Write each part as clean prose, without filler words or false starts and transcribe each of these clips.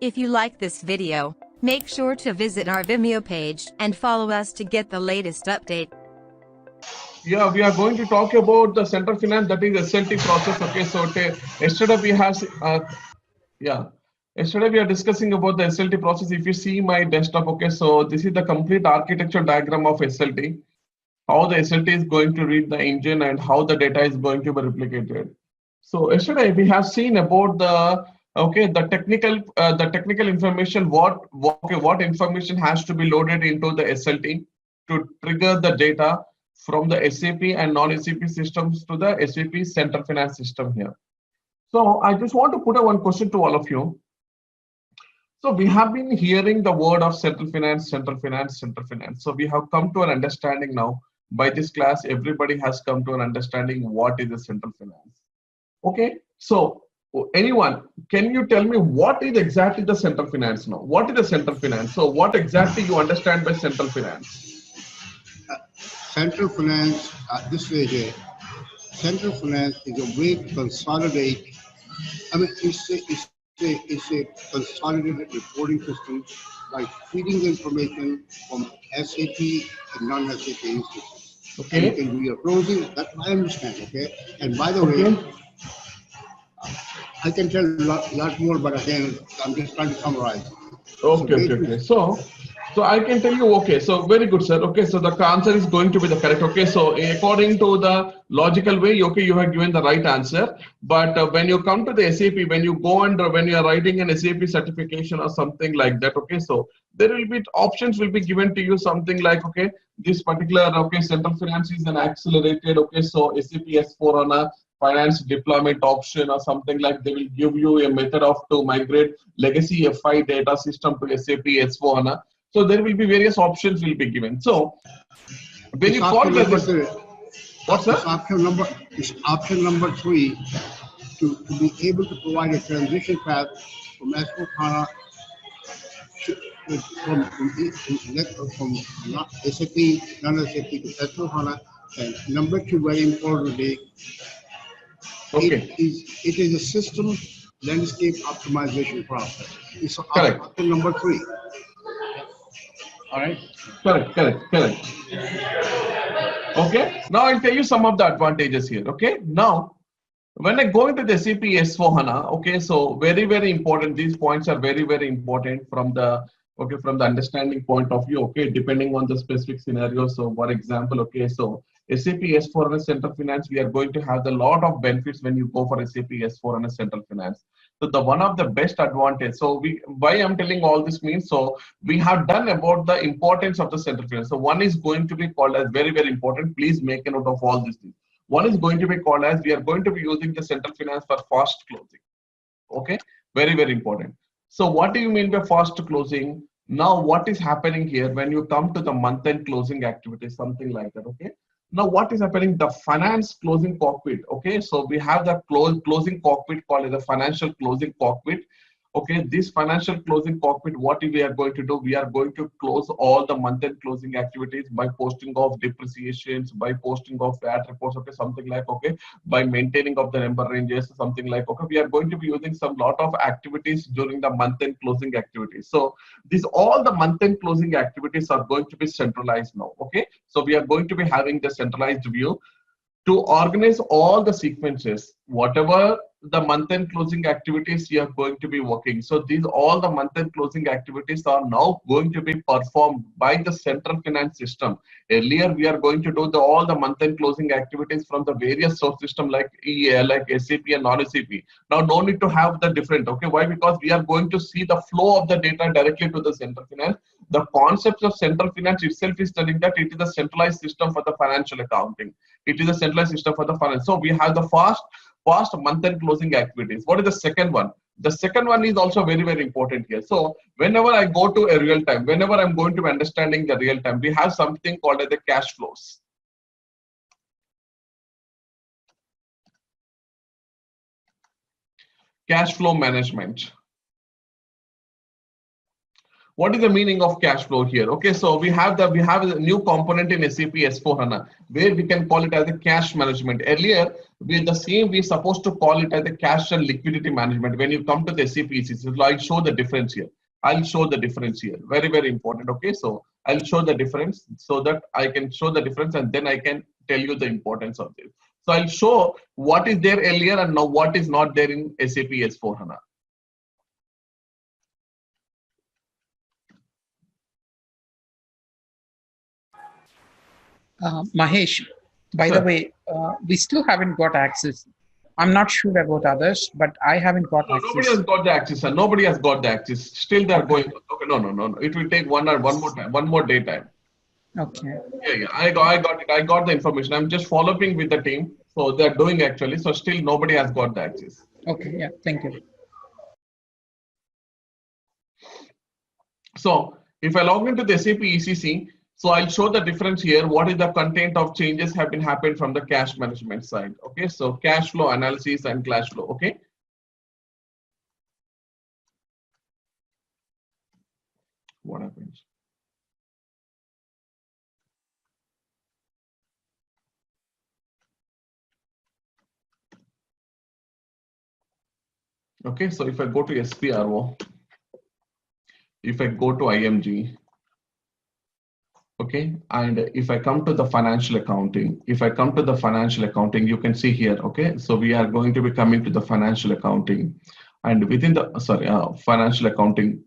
If you like this video, make sure to visit our Vimeo page and follow us to get the latest update. Yeah, we are going to talk about the central finance, that is SLT process. Okay, so yesterday we have yesterday we are discussing about the SLT process. If you see my desktop, okay, so this is the complete architecture diagram of SLT, how the SLT is going to read the engine and how the data is going to be replicated. So yesterday we have seen about the technical information, what information has to be loaded into the SLT to trigger the data from the SAP and non-SAP systems to the SAP Central Finance system here. So I just want to put one question to all of you. So we have been hearing the word of central finance, central finance, central finance. So we have come to an understanding now. By this class, everybody has come to an understanding what is the central finance. Okay, so anyone, can you tell me what is exactly the central finance now? What is the central finance? So what exactly you understand by central finance? Central finance, central finance is a way to consolidate. I mean, it's a consolidated reporting system by feeding the information from SAP and non-SAP instances. Okay. And it can be a closing, that I understand, okay? And by the way, I can tell a lot more, but again, I'm just trying to summarize. Okay. So I can tell you, okay, so very good, sir. Okay, so the answer is going to be the correct. Okay, so according to the logical way, okay, you have given the right answer. But when you come to the SAP, when you go and when you are writing an SAP certification or something like that, okay, so there will be options will be given to you, something like, okay, this particular, okay, central finance is an accelerated, okay, so SAP S4HANA finance deployment option or something like, they will give you a method of to migrate legacy FI data system to SAP S4HANA. So there will be various options will be given. So when you call this, what's that? It's option number 3 to be able to provide a transition path from S4HANA from SAP, non-SAP to S4HANA. And number 2, very importantly, okay, it is a system landscape optimization process. It's correct. Option number 3. All right. Correct. Okay. Now I'll tell you some of the advantages here. Okay. Now, when I go into the SAP S4HANA, okay, so very important. These points are very important from the understanding point of view. Okay, depending on the specific scenario. So, for example, okay, so SAP S4HANA Central Finance, we are going to have a lot of benefits when you go for SAP S4HANA Central Finance. So the one of the best advantage. So why I'm telling all this means, so we have done about the importance of the central finance. So one is going to be called as very important. Please make a note of all these things. One is going to be called as, we are going to be using the central finance for fast closing. Okay, very important. So what do you mean by fast closing? Now what is happening here when you come to the month-end closing activities, something like that, okay? Now what is happening? The finance closing cockpit, okay? So we have the closing cockpit called the financial closing cockpit. Okay, this financial closing cockpit, what we are going to do? We are going to close all the month-end closing activities by posting of depreciations, by posting of VAT reports, okay, something like, okay, by maintaining of the number ranges, something like, okay, we are going to be using some lot of activities during the month-end closing activities. So all the month-end closing activities are going to be centralized now, okay? So we are going to be having the centralized view to organize all the sequences, whatever the month-end closing activities you are going to be working. So all the month-end closing activities are now going to be performed by the central finance system. Earlier, we are going to do all the month-end closing activities from the various source system like like SAP and non-SAP. Now, no need to have the different, okay? Why? Because we are going to see the flow of the data directly to the central finance. The concept of central finance itself is telling that it is a centralized system for the financial accounting. It is a centralized system for the finance. So we have the fast month-end closing activities. What is the second one? The second one is also very important here. So whenever I go to a real time, whenever I'm going to understanding the real time, we have something called as the cash flows. Cash flow management. what is the meaning of cash flow here? Okay, so we have a new component in SAP S4HANA where we can call it as a cash management. Earlier, we're supposed to call it as a cash and liquidity management. When you come to the SAP ECC, so I'll show the difference here. I'll show the difference here. Very, very important. Okay, so I'll show the difference so that I can show the difference and then I can tell you the importance of this. So I'll show what is there earlier and now what is not there in SAP S4HANA. Mahesh, by Sir. the way, we still haven't got access. I'm not sure about others, but I haven't got access. Nobody has got the access, sir. Nobody has got the access. Still, they're going. Okay, no. It will take one more day time. Okay. Yeah. I got it. I got the information. I'm just following with the team, so they're doing actually. So still, nobody has got the access. Okay. Yeah. Thank you. So if I log into the SAP ECC, so I'll show the difference here. What is the content of changes have been happened from the cash management side? Okay, so cash flow analysis and cash flow. Okay. What happens? Okay, so if I go to SPRO, if I go to IMG, okay, and if I come to the financial accounting, you can see here, okay, so we are going to be coming to the financial accounting, and within the, financial accounting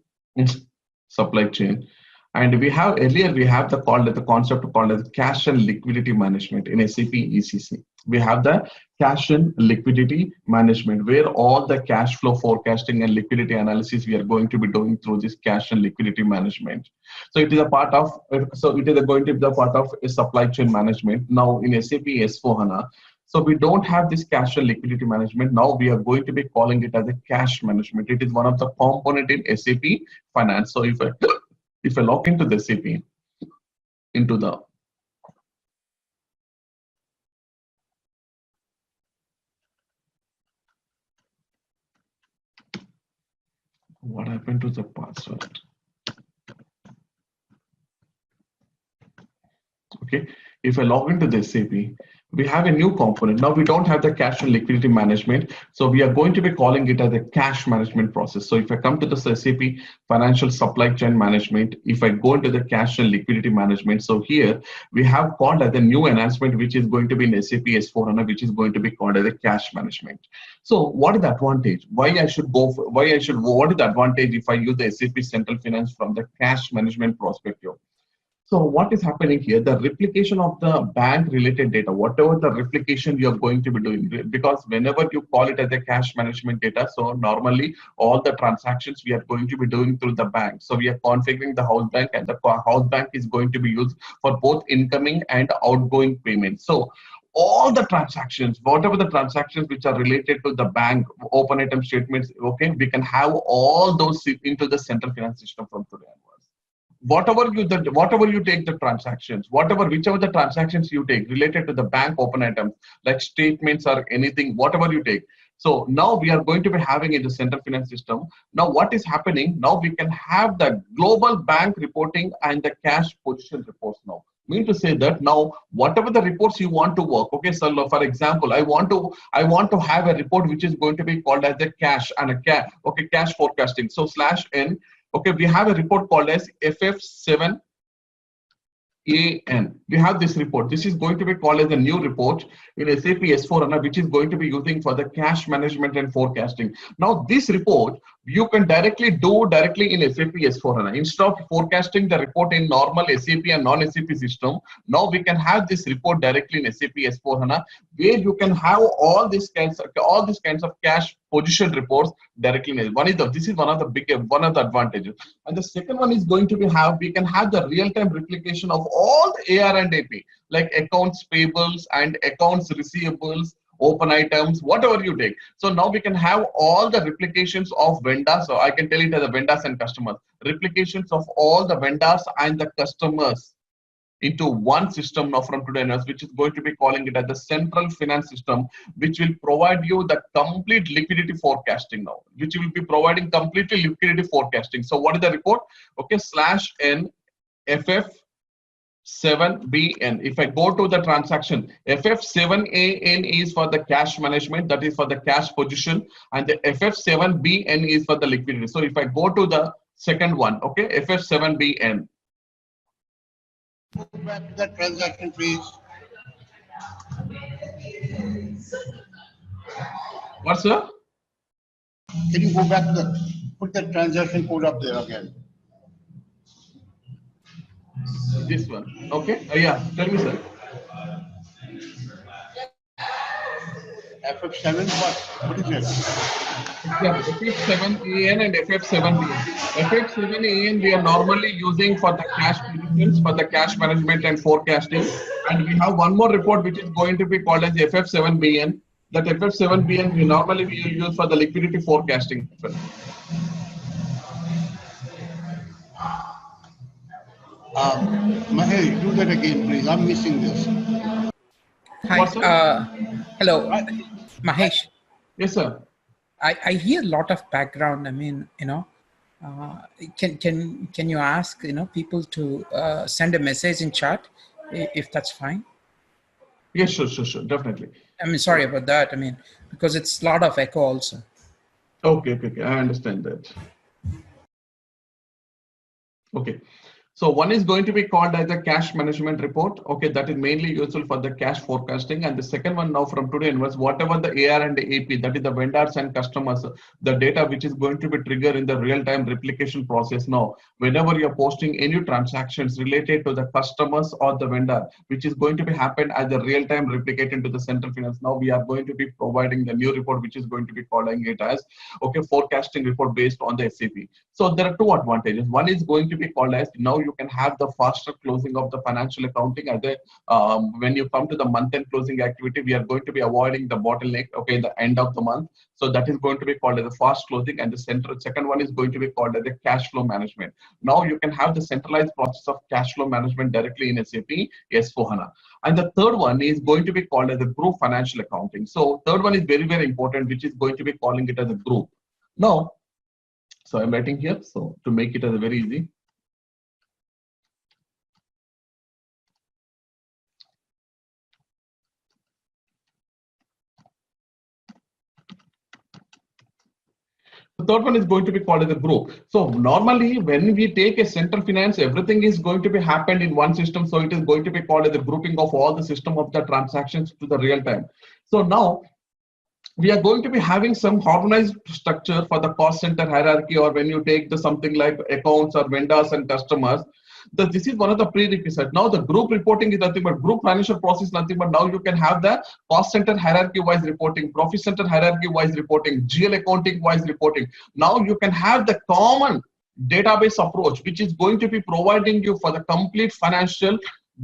supply chain. And we have the concept called as cash and liquidity management in SAP ECC. We have the cash and liquidity management where all the cash flow forecasting and liquidity analysis we are going to be doing through this cash and liquidity management. So it is a part of, going to be the part of a supply chain management now in SAP S4HANA. So we don't have this cash and liquidity management. Now we are going to be calling it as a cash management. It is one of the component in SAP Finance. So if I log into the SAP, into the what happened to the password? Okay, if I log into the SAP, we have a new component. Now we don't have the cash and liquidity management. So we are going to be calling it as a cash management process. So if I come to the SAP financial supply chain management, if I go into the cash and liquidity management, so here we have called as a new enhancement, which is going to be in SAP S4HANA, which is going to be called as a cash management. So what is the advantage? What is the advantage if I use the SAP Central Finance from the cash management perspective? So what is happening here? The replication of the bank related data, whatever the replication you're going to be doing, because whenever you call it as a cash management data, so normally all the transactions we are going to be doing through the bank. So we are configuring the house bank, and the house bank is going to be used for both incoming and outgoing payments. So all the transactions, whatever the transactions which are related to the bank, open item statements, okay, we can have all those into the central finance system from today onwards. Whatever you take the transactions, whichever the transactions you take related to the bank open items, like statements or anything, whatever you take. So now we are going to be having in the central finance system. Now what is happening? Now we can have the global bank reporting and the cash position reports now. Mean to say that now whatever the reports you want to work, okay, so for example, I want to have a report which is going to be called as a cash and a cash forecasting. So /n. Okay, we have a report called as FF7AN. We have this report. This is going to be called as a new report in SAP S4HANA, which is going to be using for the cash management and forecasting. Now, this report you can directly in SAP S4HANA. Instead of forecasting the report in normal SAP and non-SAP system, now we can have this report directly in SAP S4HANA, where you can have all these kinds of cash position reports directly. This is one of the advantages. And the second one is going to be we can have the real-time replication of all the AR and AP, like accounts payables and accounts receivables, open items, whatever you take. So now we can have all the replications of vendors. So I can tell it as the vendors and customers, replications of all the vendors and the customers into one system now from today onwards, which is going to be calling it as the central finance system, which will provide you the complete liquidity forecasting now, which will be providing completely liquidity forecasting. So what is the report? Okay, /n FF7BN. If I go to the transaction, FF7AN is for the cash management, that is for the cash position, and the FF7BN is for the liquidity. So if I go to the second one, okay, FF7BN. Go back to that transaction, please. What's that? Can you go back to put the transaction code up there again? This one. Okay. Yeah. Tell me, sir. FF7, what is it? Yeah, FF7AN and FF7BN. FF7AN we are normally using for the cash positions, for the cash management and forecasting. And we have one more report which is going to be called as FF7BN. That FF7BN we normally will use for the liquidity forecasting. Mahesh, do that again, please. I'm missing this. Hi. Hello, Right. Mahesh. Yes, sir. I hear a lot of background. I mean, can you ask people to send a message in chat if that's fine? Yes, sure, definitely. I mean, sorry about that. I mean, because it's a lot of echo also. Okay. I understand that. Okay. So one is going to be called as a cash management report. Okay, that is mainly useful for the cash forecasting. And the second one now from today onwards, whatever the AR and the AP, that is the vendors and customers, the data which is going to be triggered in the real-time replication process now, whenever you're posting any transactions related to the customers or the vendor, which is going to be happen as a real-time replicate into the central finance. Now we are going to be providing the new report, which is going to be calling it as, okay, forecasting report based on the SAP. So there are two advantages. One is going to be called as, now you can have the faster closing of the financial accounting. As a, when you come to the month-end closing activity, we are going to be avoiding the bottleneck, okay, the end of the month. So that is going to be called as a fast closing, and the second one is going to be called as a cash flow management. Now you can have the centralized process of cash flow management directly in SAP S4HANA. And the third one is going to be called as a group financial accounting. So third one is very, very important, which is going to be calling it as a group. Now, so I'm writing here, so to make it as a very easy. The third one is going to be called as a group. So normally when we take a central finance, everything is going to be happened in one system. So it is going to be called as a grouping of all the system of the transactions to the real time. So now we are going to be having some harmonized structure for the cost center hierarchy, or when you take the something like accounts or vendors and customers. This is one of the prerequisites. Now the group reporting is nothing but group financial process, nothing but now you can have the cost center hierarchy wise reporting, profit center hierarchy wise reporting, GL accounting wise reporting. Now you can have the common database approach, which is going to be providing you for the complete financial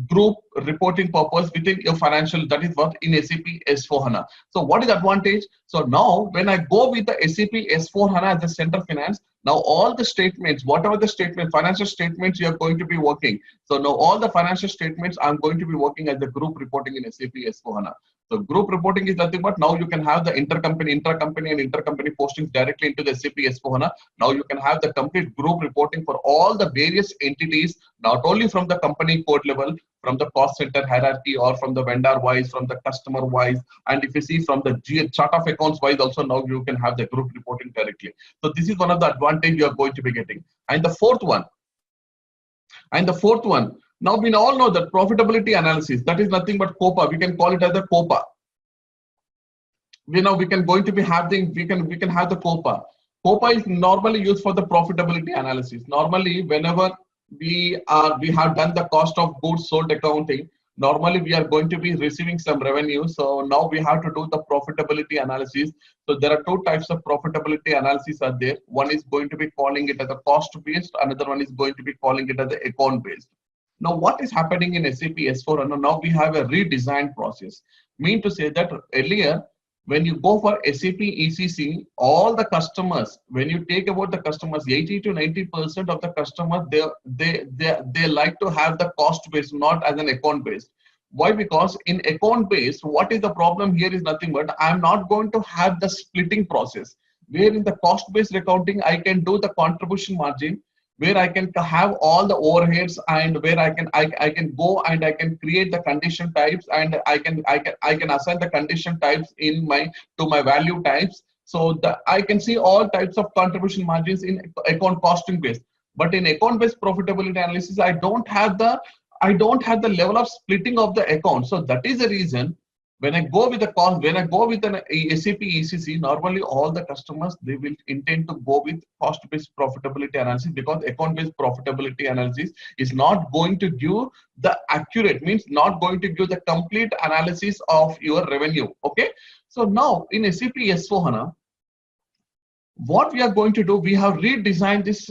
group reporting purpose within your financial, that is what in SAP S4HANA. So what is the advantage? So now when I go with the SAP S4HANA as the central finance, now all the statements, whatever the statement, financial statements you are going to be working. So now all the financial statements I'm going to be working as the group reporting in SAP S4HANA. So group reporting is nothing but now you can have the intercompany and intercompany postings directly into the SAP S4HANA. Now you can have the complete group reporting for all the various entities, not only from the company code level, from the cost center hierarchy, or from the vendor wise, from the customer wise, and if you see from the chart of accounts wise also, now you can have the group reporting directly. So this is one of the advantage you are going to be getting. And the fourth one, now we all know that profitability analysis, that is nothing but COPA. We can call it as the COPA. We can going to be having, we can have the COPA. COPA is normally used for the profitability analysis. Normally, whenever we have done the cost of goods sold accounting, normally we are going to be receiving some revenue. So now we have to do the profitability analysis. So there are two types of profitability analysis are there. One is going to be calling it as a cost based. Another one is going to be calling it as the account based. Now what is happening in SAP S4HANA? Now we have a redesigned process. Mean to say that earlier when you go for SAP ECC, all the customers, when you take about the customers, 80 to 90% of the customers, they like to have the cost based, not as an account based. Why? Because in account based, what is the problem here is nothing but I'm not going to have the splitting process. Where in the cost based accounting, I can do the contribution margin, where I can have all the overheads, and where I can go and I can create the condition types, and I can assign the condition types in my to my value types, so that I can see all types of contribution margins in account costing based. But in account based profitability analysis, I don't have the level of splitting of the account. So that is the reason when I go with the cost, when I go with an SAP ECC, normally all the customers, they will intend to go with cost-based profitability analysis, because account-based profitability analysis is not going to give the accurate, means not going to give the complete analysis of your revenue. Okay. So now in SAP S4HANA, what we are going to do, we have redesigned this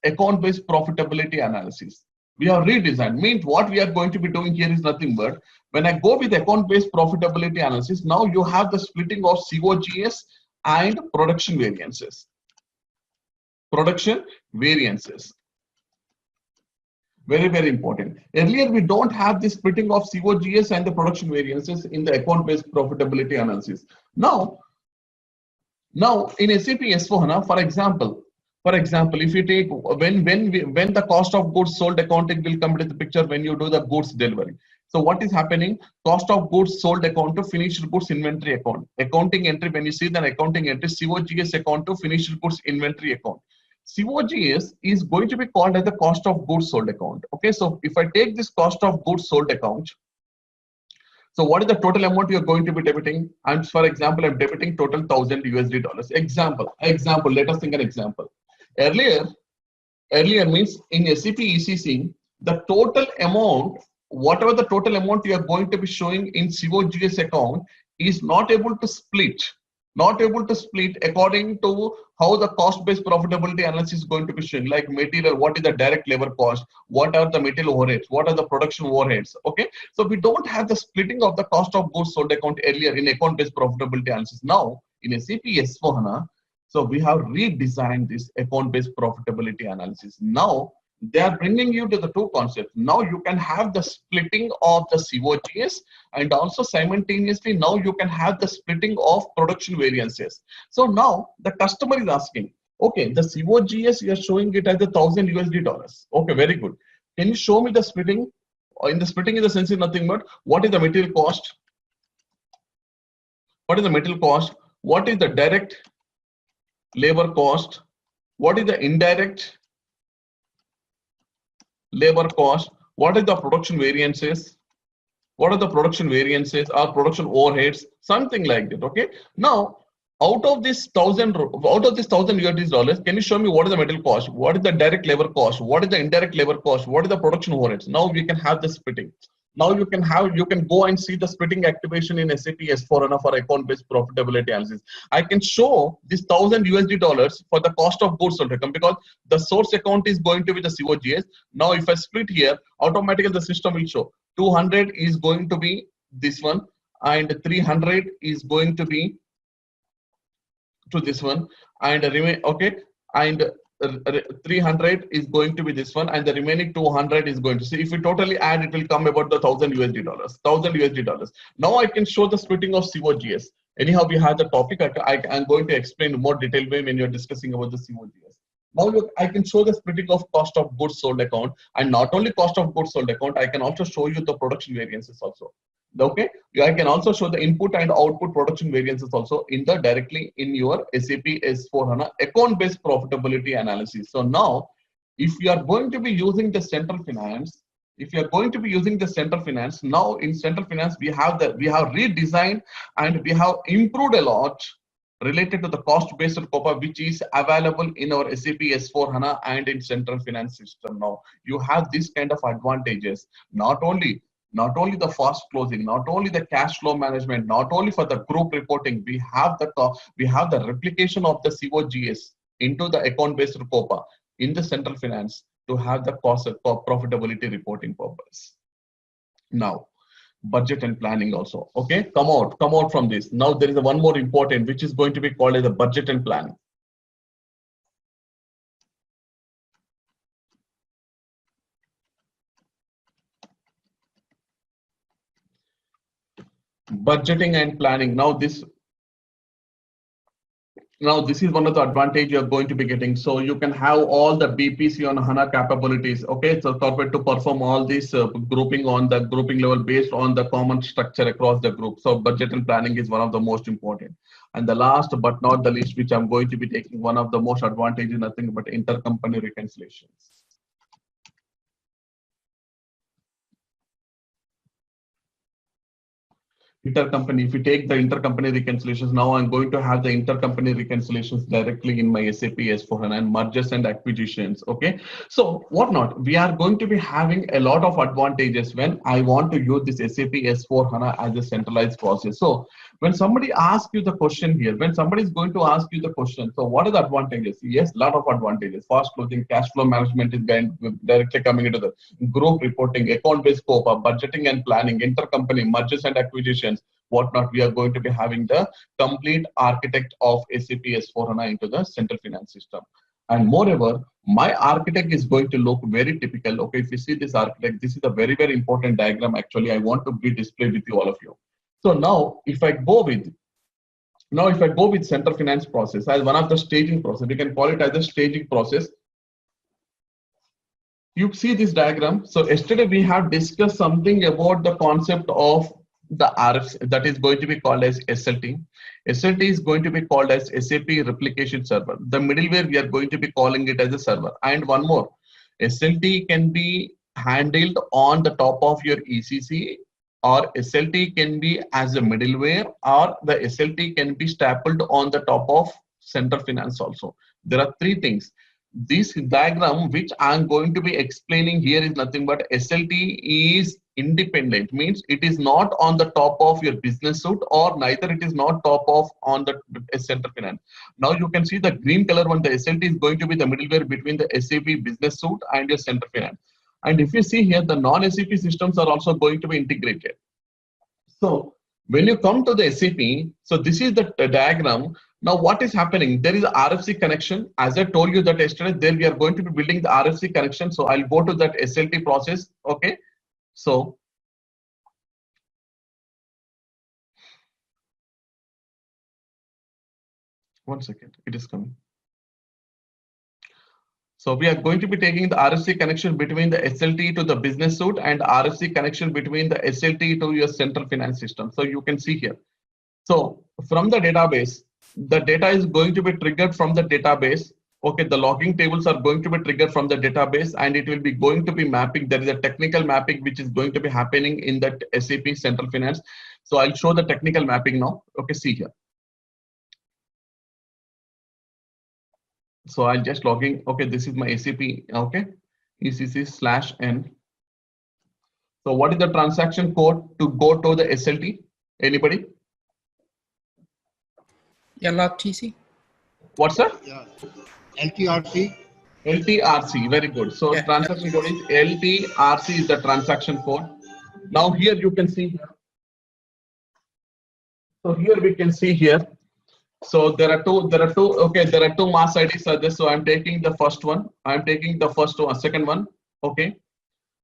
account-based profitability analysis. We have redesigned, means what we are going to be doing here is nothing but, when I go with account-based profitability analysis, now you have the splitting of COGS and production variances. Production variances. Very, very important. Earlier, we don't have the splitting of COGS and the production variances in the account-based profitability analysis. Now in SAP S4HANA, for example, if you take when the cost of goods sold accounting will come into the picture when you do the goods delivery. So what is happening? Cost of goods sold account to finished goods inventory account. Accounting entry, when you see the accounting entry, COGS account to finished goods inventory account. COGS is going to be called as the cost of goods sold account. Okay, so if I take this cost of goods sold account, so what is the total amount you are going to be debiting? And for example, I'm debiting total $1,000. Example, let us think an example. Earlier means in SAP ECC, the total amount, whatever the total amount you are going to be showing in COGS account is not able to split according to how the cost-based profitability analysis is going to be showing, like material, what is the direct labor cost, what are the material overheads, what are the production overheads. Okay, so we don't have the splitting of the cost of goods sold account earlier in account-based profitability analysis. Now in SAP S4HANA, so we have redesigned this account-based profitability analysis. Now they are bringing you to the two concepts. Now you can have the splitting of the COGS, and also simultaneously now you can have the splitting of production variances. So now the customer is asking, okay, the COGS you are showing it as $1,000. Okay, very good. Can you show me the splitting? In the splitting, in the sense is nothing but what is the material cost? What is the material cost? What is the direct labor cost? What is the indirect labor cost? What is the production variances? What are the production variances or production overheads? Something like that. Okay. Now, out of this $1,000, can you show me what is the material cost? What is the direct labor cost? What is the indirect labor cost? What is the production overheads? Now we can have the splitting. Now you can go and see the splitting activation in SAP S4HANA for account-based profitability analysis. I can show this $1,000 for the cost of goods sold account, because the source account is going to be the COGS. Now if I split here, automatically the system will show 200 is going to be this one, and 300 is going to be to this one, and remain okay, and 300 is going to be this one, and the remaining 200 is going to see. If we totally add, it will come about the $1,000. Now I can show the splitting of COGS. Anyhow, we have the topic. I'm going to explain in more detailed way when you're discussing about the COGS. Now I can show the splitting of cost of goods sold account, and not only cost of goods sold account, I can also show you the production variances also. Okay, I can also show the input and output production variances also directly in your SAP S4HANA account-based profitability analysis. So now, if you are going to be using the central finance, now in central finance we have redesigned and we have improved a lot related to the cost-based COPA, which is available in our SAP S4HANA and in central finance system. Now you have this kind of advantages, not only the fast closing, not only the cash flow management, not only for the group reporting, we have the replication of the COGS into the account-based COPA in the central finance to have the cost profitability reporting purpose. Now budget and planning also. Okay, come out from this. Now there is a one more important, which is going to be called as a budget and planning. Budgeting and planning. Now this is one of the advantage you're going to be getting. So you can have all the BPC on HANA capabilities. Okay, so corporate to perform all this grouping on the grouping level based on the common structure across the group. So budget and planning is one of the most important. And the last but not the least, which I'm going to be taking, one of the most advantages, nothing but intercompany reconciliations. Intercompany, if you take the intercompany reconciliations, now I'm going to have the intercompany reconciliations directly in my SAP S4HANA and mergers and acquisitions. Okay, so what not, we are going to be having a lot of advantages when I want to use this SAP S4HANA as a centralized process. So when somebody asks you the question here, when somebody is going to ask you the question, so what are the advantages? Yes, lot of advantages. Fast closing, cash flow management is directly coming into the group reporting, account-based scope, budgeting and planning, intercompany, mergers and acquisitions, whatnot. We are going to be having the complete architect of SAP S4HANA into the central finance system. And moreover, my architect is going to look very typical. Okay, if you see this architect, this is a very, very important diagram. Actually, I want to be displayed with you, all of you. So now, if I go with central finance process as one of the staging process, we can call it as a staging process. You see this diagram. So yesterday we have discussed something about the concept of the RFC, that is going to be called as SLT. SLT is going to be called as SAP replication server. The middleware, we are going to be calling it as a server. And one more, SLT can be handled on the top of your ECC, or SLT can be as a middleware, or the SLT can be stapled on the top of central finance also. There are three things. This diagram which I'm going to be explaining here is nothing but SLT is independent, means it is not on the top of your business suite, or neither it is not top of on the central finance. Now you can see the green color one, the SLT is going to be the middleware between the SAP business suite and your central finance. And if you see here, the non-SAP systems are also going to be integrated. So when you come to the SAP, so this is the diagram. Now what is happening? There is a RFC connection. As I told you that yesterday, there we are going to be building the RFC connection. So I'll go to that SLT process. Okay. So one second, it is coming. So we are going to be taking the RFC connection between the SLT to the business suite and RFC connection between the SLT to your central finance system. So you can see here. So from the database, the data is going to be triggered from the database. Okay, the logging tables are going to be triggered from the database, and it will be going to be mapping. There is a technical mapping which is going to be happening in that SAP Central Finance. So I'll show the technical mapping now. Okay, see here. So I'll just logging. Okay, this is my SAP. Okay, ECC/N. So what is the transaction code to go to the SLT? Anybody? LRTC. What's that? Yeah. LTRC. LTRC, very good. So Yeah, transaction code is LTRC is the transaction code. Now here you can see here. So here we can see here. So there are two, okay, there are two mass IDs suggest. So I'm taking the first one. I'm taking the first one, second one. Okay.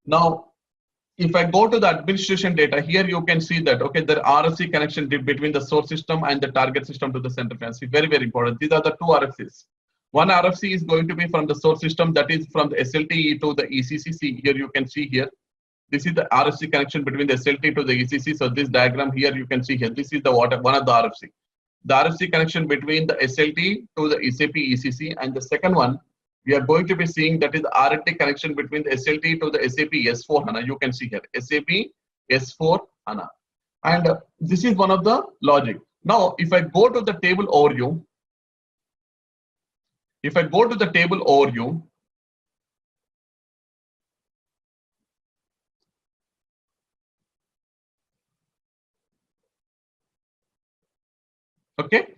Now, if I go to the administration data, here you can see that, okay, the RFC connection between the source system and the target system to the central finance. Very, very important. These are the two RFCs. One RFC is going to be from the source system, that is from the SLT to the ECC. Here you can see here. This is the RFC connection between the SLT to the ECC. So this diagram here you can see here. This is the one of the RFC. The RFC connection between the SLT to the SAP ECC, and the second one we are going to be seeing, that is the RLT connection between the SLT to the SAP S4HANA. You can see here SAP S4HANA, and this is one of the logic. Now, if I go to the table overview, okay.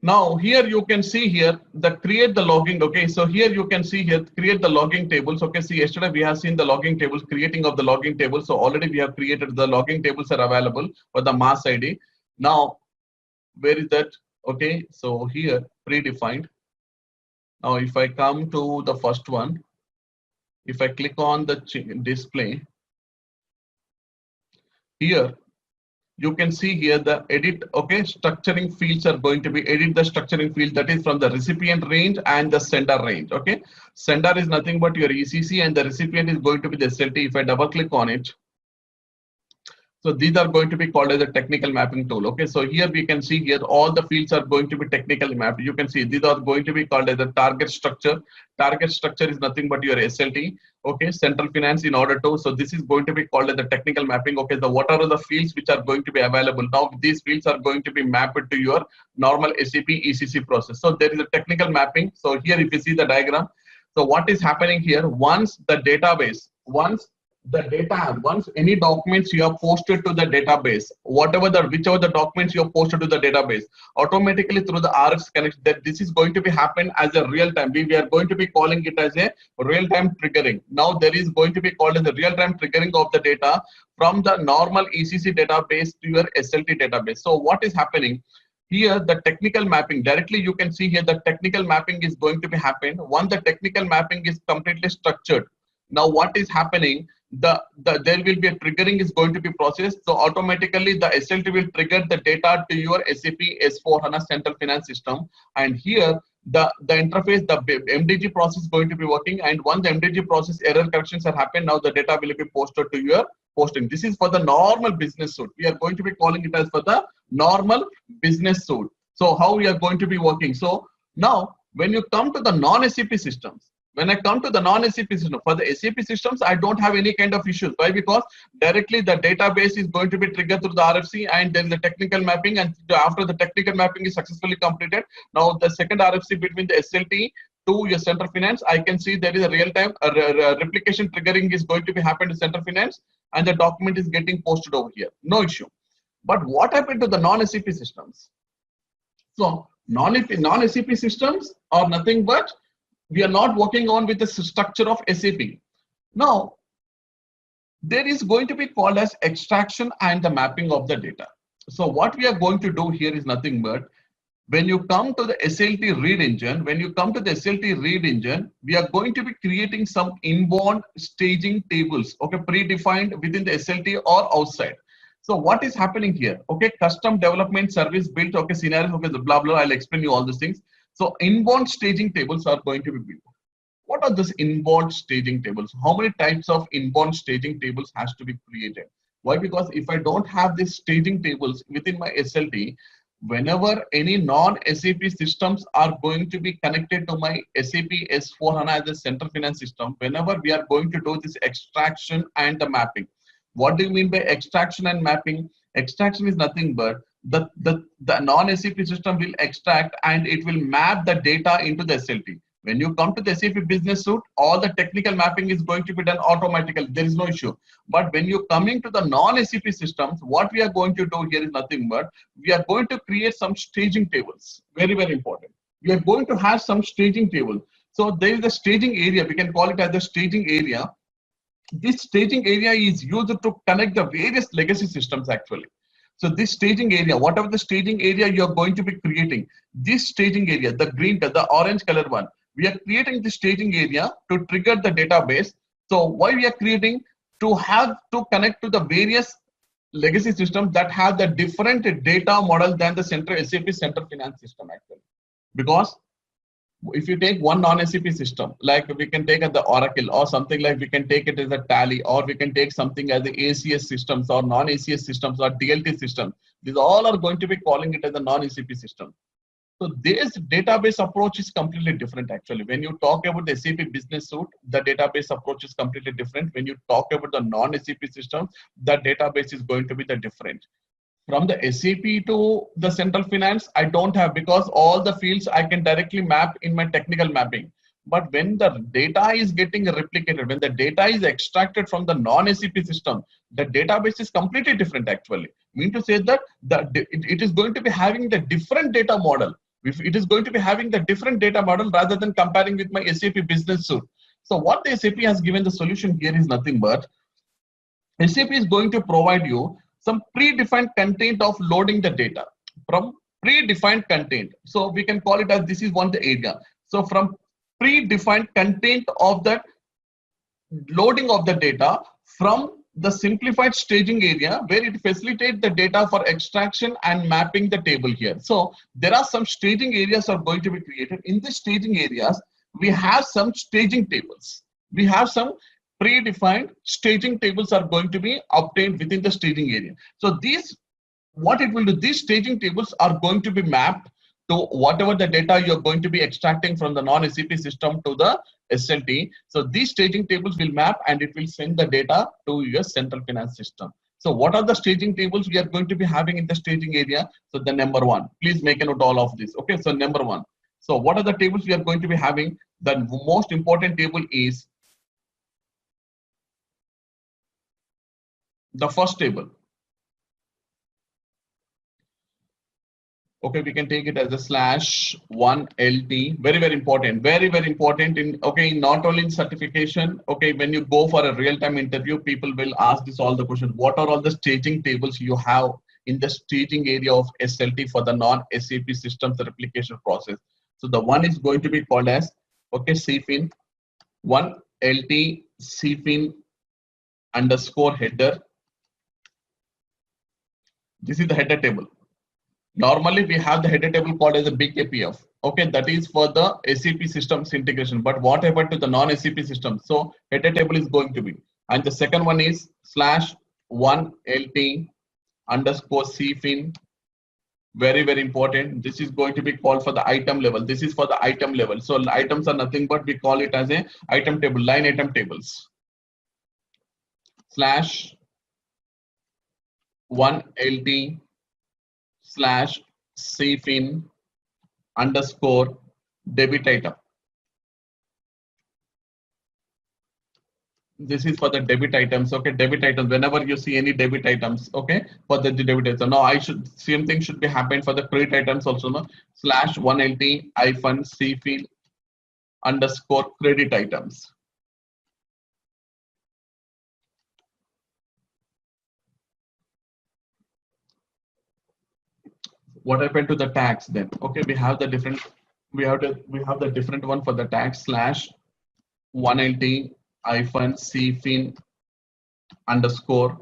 Now here you can see here the create the logging. Okay, so here you can see here create the logging tables. Okay, see yesterday we have seen the logging tables, creating of the logging tables. So already we have created the logging tables are available for the mass ID. Now where is that? Okay, so here predefined. Now if I come to the first one, if I click on the display here, you can see here the edit. Okay, structuring fields are going to be edit the structuring field, that is from the recipient range and the sender range. Okay, sender is nothing but your ECC and the recipient is going to be the SLT. If I double click on it, so these are going to be called as a technical mapping tool. Okay, so here we can see here all the fields are going to be technically mapped. You can see these are going to be called as a target structure. Target structure is nothing but your SLT. Okay, central finance in order to. So this is going to be called as the technical mapping. Okay, the what are the fields which are going to be available now? These fields are going to be mapped to your normal SAP ECC process. So there is a technical mapping. So here if you see the diagram, so what is happening here? Once the database, once any documents you have posted to the database, whichever the documents you have posted to the database, automatically through the RFs connection, that this is going to be happen as a real time. We are going to be calling it as a real time triggering. Now there is going to be called as a real time triggering of the data from the normal ECC database to your SLT database. So what is happening? Here the technical mapping, directly you can see here the technical mapping is going to be happen. Once the technical mapping is completely structured, now what is happening? There will be a triggering is going to be processed. So automatically the SLT will trigger the data to your SAP S4HANA Central Finance System. And here the interface, the MDG process is going to be working. And once the MDG process error corrections are happened, now the data will be posted to your posting. This is for the normal business suite. We are going to be calling it as for the normal business suite. So how we are going to be working. So now when you come to the non-SAP systems, when I come to the non-SAP system, for the SAP systems, I don't have any kind of issues. Why? Because directly the database is going to be triggered through the RFC and then the technical mapping, and after the technical mapping is successfully completed, now the second RFC between the SLT to your Central Finance, I can see there is a real-time replication triggering is going to be happened to Central Finance and the document is getting posted over here. No issue. But what happened to the non-SAP systems? So non-SAP systems are nothing but we are not working on with the structure of SAP. Now, there is going to be called as extraction and the mapping of the data. So what we are going to do here is nothing but when you come to the SLT read engine, we are going to be creating some inbound staging tables, okay, predefined within the SLT or outside. So what is happening here? Okay, custom development service built, okay, scenarios, okay, the blah, blah, I'll explain you all these things. So inbound staging tables are going to be built. What are these inbound staging tables? How many types of inbound staging tables has to be created? Why? Because if I don't have these staging tables within my SLT, whenever any non-SAP systems are going to be connected to my SAP S4HANA as a central finance system, whenever we are going to do this extraction and the mapping. What do you mean by extraction and mapping? Extraction is nothing but the non-SAP system will extract and it will map the data into the SLT. When you come to the SAP business suite, all the technical mapping is going to be done automatically. There is no issue. But when you're coming to the non-SAP systems, what we are going to do here is nothing but we are going to create some staging tables. Very, very important. We are going to have some staging table. So there is a staging area. We can call it as the staging area. This staging area is used to connect the various legacy systems actually. So this staging area, whatever the staging area you are going to be creating, this staging area, the green, the orange color one, we are creating the staging area to trigger the database. So why we are creating? To have to connect to the various legacy systems that have the different data model than the SAP Central Finance system actually. Because if you take one non-SAP system, like we can take at the Oracle or something like we can take it as a Tally, or we can take something as the ACS systems or non-ACS systems or DLT systems. These all are going to be calling it as a non-SAP system. So this database approach is completely different actually. When you talk about the SAP business suite, the database approach is completely different. When you talk about the non-SAP system, the database is going to be the different. From the SAP to the central finance, I don't have, because all the fields I can directly map in my technical mapping. But when the data is getting replicated, when the data is extracted from the non-SAP system, the database is completely different actually. Mean to say that it is going to be having the different data model. If it is going to be having the different data model rather than comparing with my SAP Business Suite. So what the SAP has given the solution here is nothing but SAP is going to provide you some predefined content of loading the data from predefined content. So we can call it as this is one the area. So from predefined content of the loading of the data from the simplified staging area where it facilitates the data for extraction and mapping the table here. So there are some staging areas are going to be created. In the staging areas, we have some staging tables. We have some predefined staging tables are going to be obtained within the staging area. So these, what it will do, these staging tables are going to be mapped to whatever the data you're going to be extracting from the non-SAP system to the SLT. So these staging tables will map and it will send the data to your central finance system. So what are the staging tables we are going to be having in the staging area? So the number one, please make a note all of this. Okay, so number one. So what are the tables we are going to be having? The most important table is the first table. Okay, we can take it as a /1LT. Very, very important. Very, very important in, okay, not only in certification. Okay, when you go for a real-time interview, people will ask this all the questions. What are all the staging tables you have in the staging area of SLT for the non-SAP systems replication process? So the one is going to be called as, okay, CFIN 1LT CFIN underscore header. This is the header table. Normally, we have the header table called as a big APF. Okay, that is for the SAP systems integration. But what happened to the non-SAP system? So header table is going to be, and the second one is /1LT underscore CFIN. Very, very important. This is going to be called for the item level. This is for the item level. So items are nothing but we call it as a item table, line item tables. /1LT /CFIN underscore debit item. This is for the debit items. Okay, debit items. Whenever you see any debit items, okay, for the debit items. So now I should, same thing should be happening for the credit items also. No? /1LT CFIN underscore credit items. What happened to the tax then? Okay, we have the different, we have the different one for the tax /1LT CFIN underscore.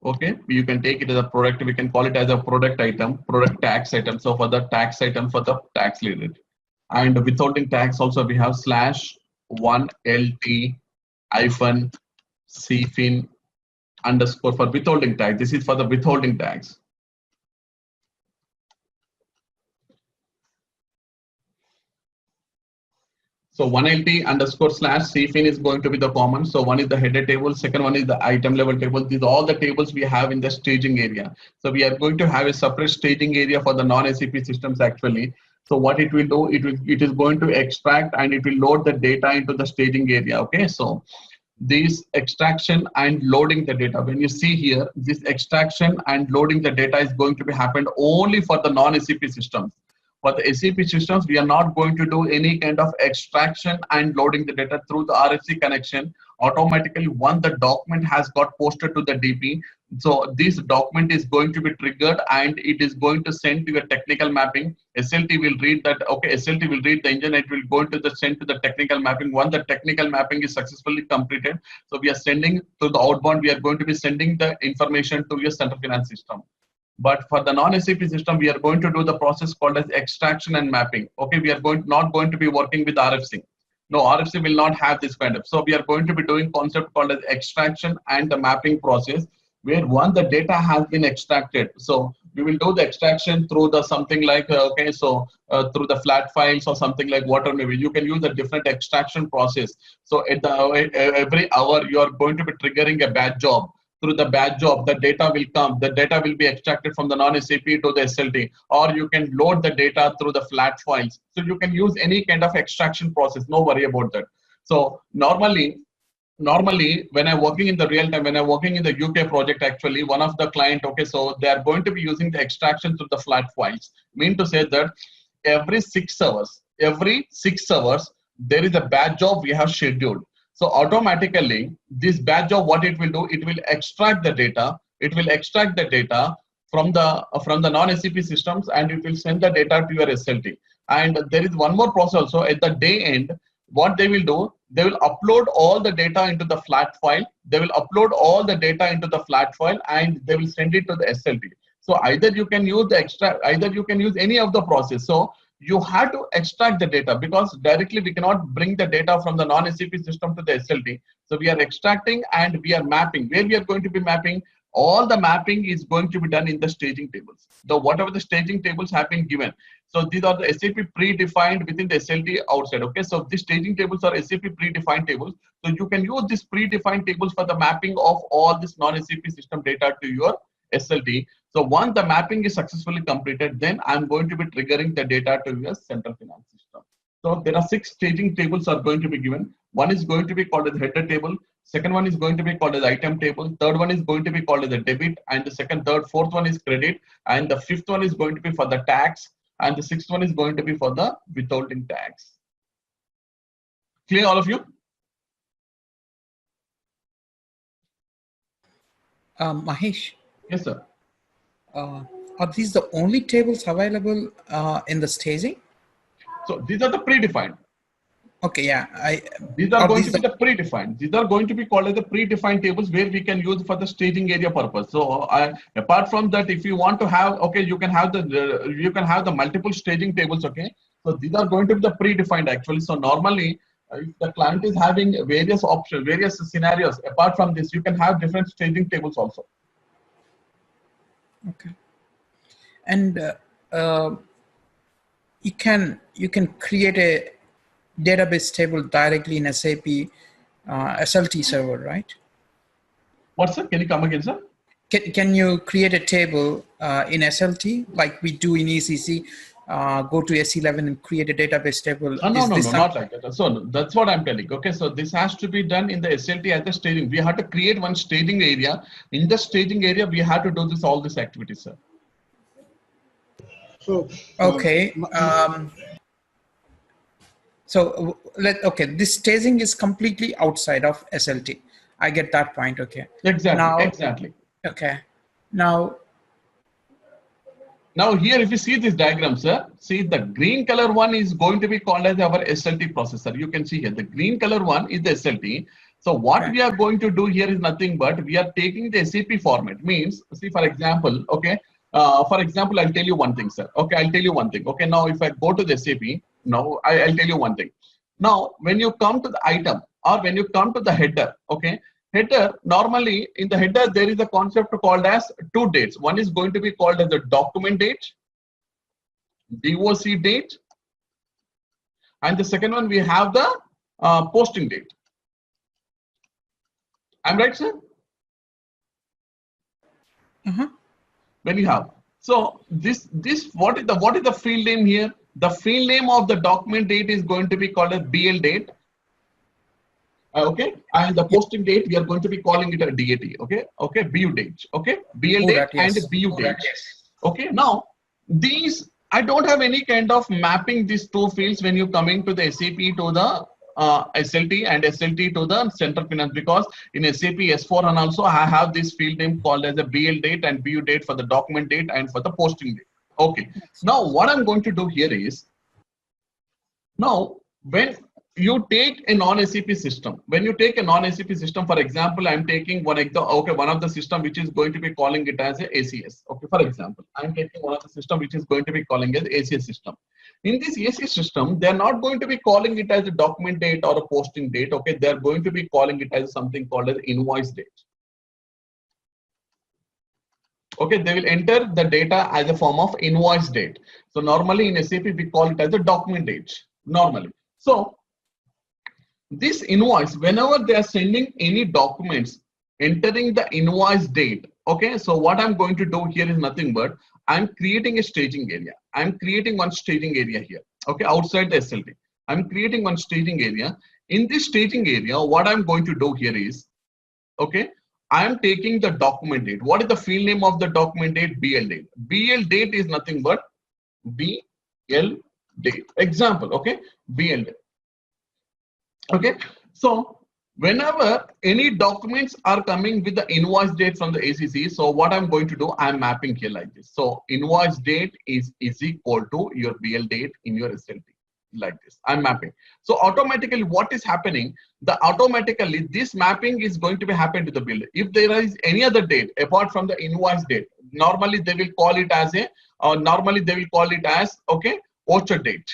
Okay, you can take it as a product. We can call it as a product item, product tax item. So for the tax item for the tax related, and withholding tax also we have /1LT CFIN underscore for withholding tax. This is for the withholding tax. So 1LT underscore /CFIN is going to be the common. So one is the header table, second one is the item level table. These are all the tables we have in the staging area. So we are going to have a separate staging area for the non-SAP systems actually. So what it will do, it is going to extract and it will load the data into the staging area. Okay, so this extraction and loading the data. When you see here, this extraction and loading the data is going to be happened only for the non-SAP systems. For the SAP systems, we are not going to do any kind of extraction and loading the data through the RFC connection. Automatically, once the document has got posted to the DP, so this document is going to be triggered and it is going to send to your technical mapping. SLT will read that, okay, SLT will read the engine, it will go into the send to the technical mapping. Once the technical mapping is successfully completed, so we are sending to the outbound, we are going to be sending the information to your central finance system. But for the non-SAP system, we are going to do the process called as extraction and mapping. Okay, we are not going to be working with RFC. No, RFC will not have this kind of. So we are going to be doing concept called as extraction and the mapping process, where once the data has been extracted. So we will do the extraction through the something like, okay, so through the flat files or something like whatever maybe. You can use a different extraction process. So at the, every hour, you are going to be triggering a batch job. Through the batch job, the data will come, the data will be extracted from the non-SAP to the SLT, or you can load the data through the flat files. So you can use any kind of extraction process, no worry about that. So normally when I'm working in the real time, when I'm working in the UK project, actually, one of the client, okay, so they are going to be using the extraction through the flat files. Mean to say that every 6 hours, there is a batch job we have scheduled. So automatically, this batch job, what it will do, it will extract the data. It will extract the data from the non-SAP systems, and it will send the data to your SLT. And there is one more process also at the day end. What they will do, they will upload all the data into the flat file. They will upload all the data into the flat file, and they will send it to the SLT. So either you can use either you can use any of the process. So you have to extract the data, because directly we cannot bring the data from the non-SAP system to the SLT. So we are extracting and we are mapping. Where we are going to be mapping, all the mapping is going to be done in the staging tables. So whatever the staging tables have been given. So these are the SAP predefined within the SLT outside. Okay, so these staging tables are SAP predefined tables. So you can use these predefined tables for the mapping of all this non-SAP system data to your SLT. So once the mapping is successfully completed, then I'm going to be triggering the data to your central finance system. So there are 6 staging tables are going to be given. One is going to be called as header table. Second one is going to be called as item table. Third one is going to be called as a debit. And the second, third, fourth one is credit. And the fifth one is going to be for the tax. And the sixth one is going to be for the withholding tax. Clear, all of you? Mahesh. Yes, sir. Are these the only tables available in the staging? So these are the predefined. Okay, yeah. These are going to be the predefined. These are going to be called as the predefined tables where we can use for the staging area purpose. So apart from that, if you want to have, okay, you can have the multiple staging tables. Okay, so these are going to be the predefined actually. So normally, if the client is having various options, various scenarios, apart from this, you can have different staging tables also. Okay, and you can create a database table directly in SAP SLT server, right? What, sir? Can you come again, sir? Can you create a table in SLT like we do in ECC? Go to S11 and create a database table. No, not like that. So that's what I'm telling. Okay, so this has to be done in the SLT at the staging. We have to create one staging area. In the staging area, we have to do all this activities, sir. So okay. So this staging is completely outside of SLT. I get that point. Okay. Exactly. Exactly. Okay. Now here, if you see this diagram, sir, see the green color one is going to be called as our SLT processor. You can see here the green color one is the SLT. So what we are going to do here is nothing but we are taking the SAP format. Means, see, for example, okay. For example, I'll tell you one thing, sir. Okay, I'll tell you one thing. Okay, now if I go to the SAP, now I'll tell you one thing. Now, when you come to the item or when you come to the header, okay, header, normally in the header, there is a concept called as 2 dates. One is going to be called as the document date, DOC date, and the second one we have the posting date. I'm right, sir? When you have, so this what is the field name here? The field name of the document date is going to be called as BL date. Okay, and the posting date we are going to be calling it a DAT. Okay, BU date. Okay, BL date and BU date. Okay, now these I don't have any kind of mapping these 2 fields when you coming to the SAP to the SLT and SLT to the central finance, because in SAP S4HANA also I have this field name called as a BL date and BU date for the document date and for the posting date. Okay, now what I'm going to do here is, now when you take a non-SAP system, for example, I'm taking one of the system which is going to be calling it as a ACS. Okay, for example, I'm taking one of the system which is going to be calling as ACS system. In this ACS system, they're not going to be calling it as a document date or a posting date. Okay, they're going to be calling it as something called as invoice date. Okay, they will enter the data as a form of invoice date. So normally in SAP we call it as a document date normally. So this invoice, whenever they are sending any documents entering the invoice date, okay, so what I'm going to do here is nothing but I'm creating a staging area. I'm creating one staging area here, okay, outside the SLT. I'm creating one staging area. In this staging area, what I'm going to do here is, okay, I'm taking the document date. What is the field name of the document date? BL date. BL date is nothing but BL date. Example, okay, BL date. Okay, so whenever any documents are coming with the invoice date from the ACC, so what I'm going to do, I'm mapping here like this. So invoice date is equal to your BL date in your SLT, like this. I'm mapping. So automatically what is happening, automatically this mapping is going to be happen to the bill. If there is any other date apart from the invoice date, normally they will call it as okay, voucher date.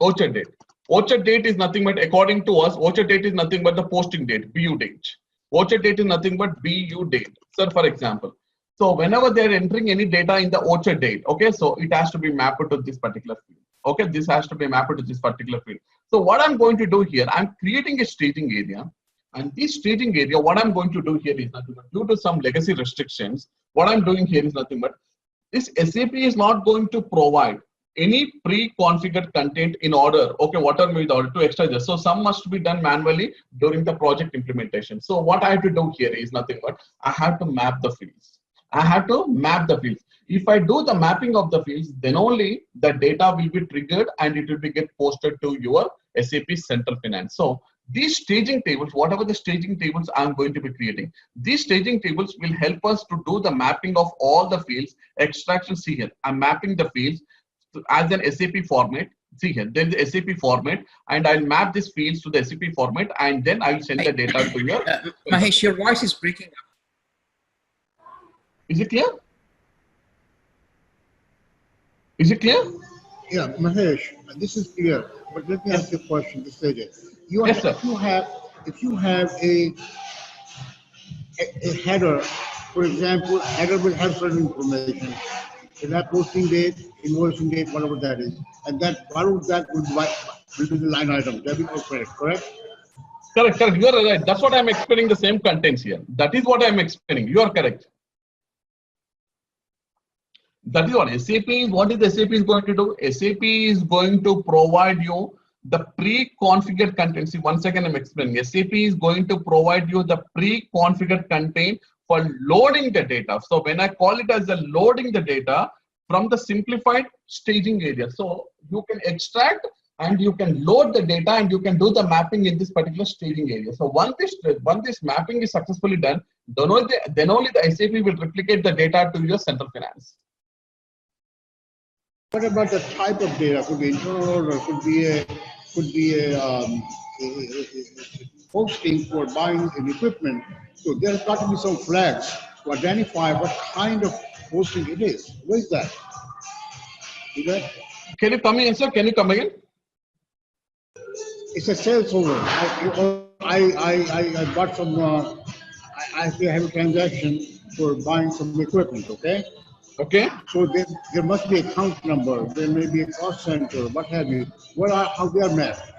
Voucher date. Voucher date is nothing but, according to us, voucher date is nothing but the posting date, BU date. Voucher date is nothing but BU date. Sir, for example, so whenever they're entering any data in the voucher date, okay, so it has to be mapped to this particular field. Okay, this has to be mapped to this particular field. So what I'm going to do here, I'm creating a staging area. And this staging area, what I'm going to do here is nothing but, due to some legacy restrictions, what I'm doing here is nothing but, this SAP is not going to provide any pre-configured content in order, okay, whatever with order to extract this. So some must be done manually during the project implementation. So what I have to do here is nothing but, I have to map the fields. I have to map the fields. If I do the mapping of the fields, then only the data will be triggered and it will be get posted to your SAP Central Finance. So these staging tables, whatever the staging tables I'm going to be creating, these staging tables will help us to do the mapping of all the fields. Extraction, see here, I'm mapping the fields as an SAP format. See here, there is the SAP format, and I'll map these fields to the SAP format, and then I'll send the data to your. Mahesh, your voice is breaking up. Is it clear? Is it clear? Yeah, Mahesh, this is clear. But let me ask you a question to say that. Yes, sir. If you have a header, for example, header will have certain information. It has posting date, invoicing date, whatever that is, and that part of that will be the line item. That is correct, correct? Correct. You are right. That's what I'm explaining. The same contents here. That is what I'm explaining. You are correct. That is what SAP is. What is SAP is going to do? SAP is going to provide you the pre-configured content. See, 1 second, I'm explaining. SAP is going to provide you the pre-configured content for loading the data. So when I call it as the loading the data from the simplified staging area, so you can extract and you can load the data and you can do the mapping in this particular staging area. So once this mapping is successfully done, then only the SAP will replicate the data to your central finance. What about the type of data? Could be internal order, could be a posting for buying an equipment. So there's got to be some flags to identify what kind of posting it is. What is that? Is that? Can you come in, sir? Can you come again? It's a sales order. I bought some. I have a transaction for buying some equipment. Okay. Okay. So there must be a account number. There may be a cost center. What have you? How they are mapped?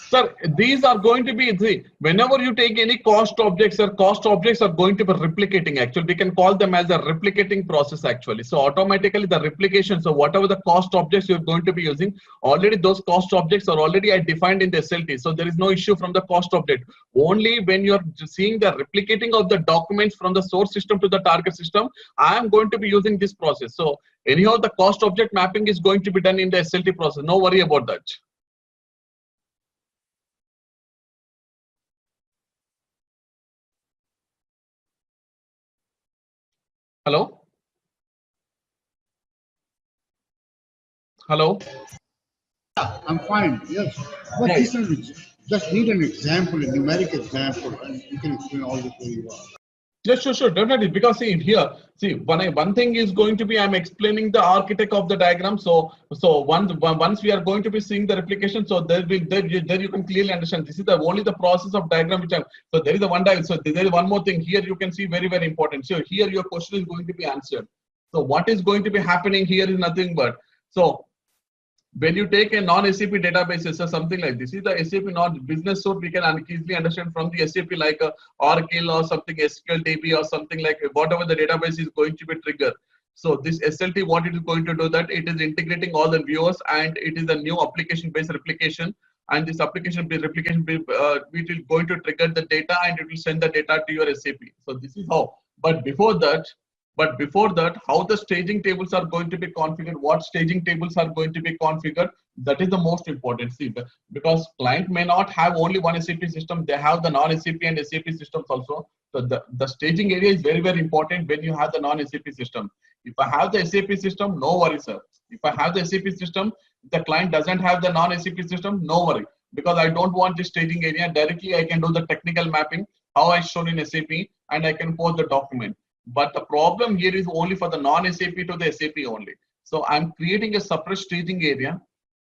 Sir, these are going to be, see, whenever you take any cost objects, sir, cost objects are going to be replicating. Actually, we can call them as a replicating process actually. So automatically the replication, so whatever the cost objects you're going to be using, already those cost objects are already defined in the SLT. So there is no issue from the cost object. Only when you're seeing the replicating of the documents from the source system to the target system, I am going to be using this process. So anyhow, the cost object mapping is going to be done in the SLT process. No worry about that. Hello? Hello? I'm fine, yes. But this is just need an example, a numeric example, and you can explain all this where you are. Yes, sure, definitely. Because see here, see one thing is going to be I'm explaining the architect of the diagram. So once we are going to be seeing the replication, so there you can clearly understand this is only the process of diagram which I'm. So there is a one diagram. So there is one more thing here you can see very important. So here your question is going to be answered. So what is going to be happening here is nothing but so. When you take a non-SAP databases or something like this, is the SAP non-business suite we can easily understand from the SAP like Oracle or something, SQL DB or something like whatever the database is going to be triggered. So this SLT, what it is going to do that it is integrating all the viewers and it is a new application-based replication. And this application-based replication, it is going to trigger the data and it will send the data to your SAP. So this is how. But before that, But before that, how the staging tables are going to be configured, what staging tables are going to be configured, that is the most important. See, because client may not have only one SAP system, they have the non-SAP and SAP systems also. So the staging area is very, very important when you have the non-SAP system. If I have the SAP system, no worry, sir. If I have the SAP system, if the client doesn't have the non-SAP system, no worry. Because I don't want the staging area, directly I can do the technical mapping, how I shown in SAP, and I can post the document. But the problem here is only for the non-SAP to the SAP only. So I'm creating a separate staging area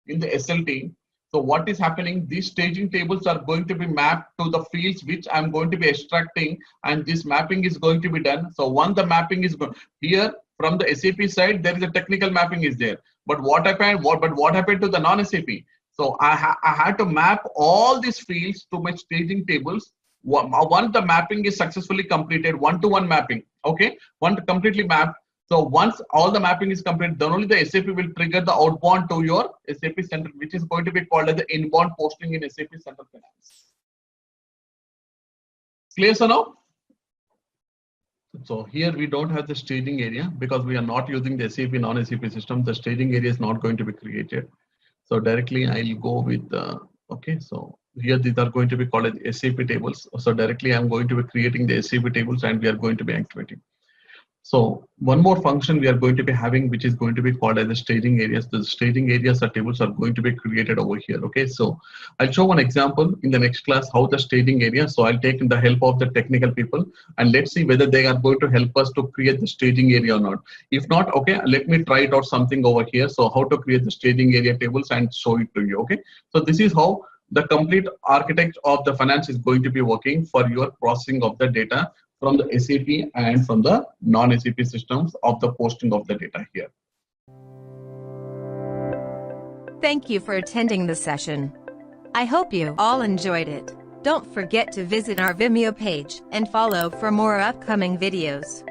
in the SLT. So what is happening? These staging tables are going to be mapped to the fields which I'm going to be extracting, and this mapping is going to be done. So once the mapping is here from the SAP side, there is a technical mapping is there. But what happened? What happened to the non-SAP? So I had to map all these fields to my staging tables. Once the mapping is successfully completed, one-to-one mapping, okay, one to completely map. So once all the mapping is complete, then only the SAP will trigger the outbound to your SAP center, which is going to be called as the inbound posting in SAP Central Finance. Clear, so now? So here we don't have the staging area because we are not using the SAP non-SAP system. The staging area is not going to be created. So directly I'll go with the, okay, so here these are going to be called as SAP tables. So directly I'm going to be creating the SAP tables and we are going to be activating. So one more function we are going to be having, which is going to be called as the staging areas. The staging areas or tables are going to be created over here. Okay, so I'll show one example in the next class how the staging area. So I'll take the help of the technical people and let's see whether they are going to help us to create the staging area or not. If not, okay, let me try it out something over here. So how to create the staging area tables and show it to you. Okay, so this is how the complete architecture of the finance is going to be working for your processing of the data from the SAP and from the non-SAP systems of the posting of the data here. Thank you for attending the session. I hope you all enjoyed it. Don't forget to visit our Vimeo page and follow for more upcoming videos.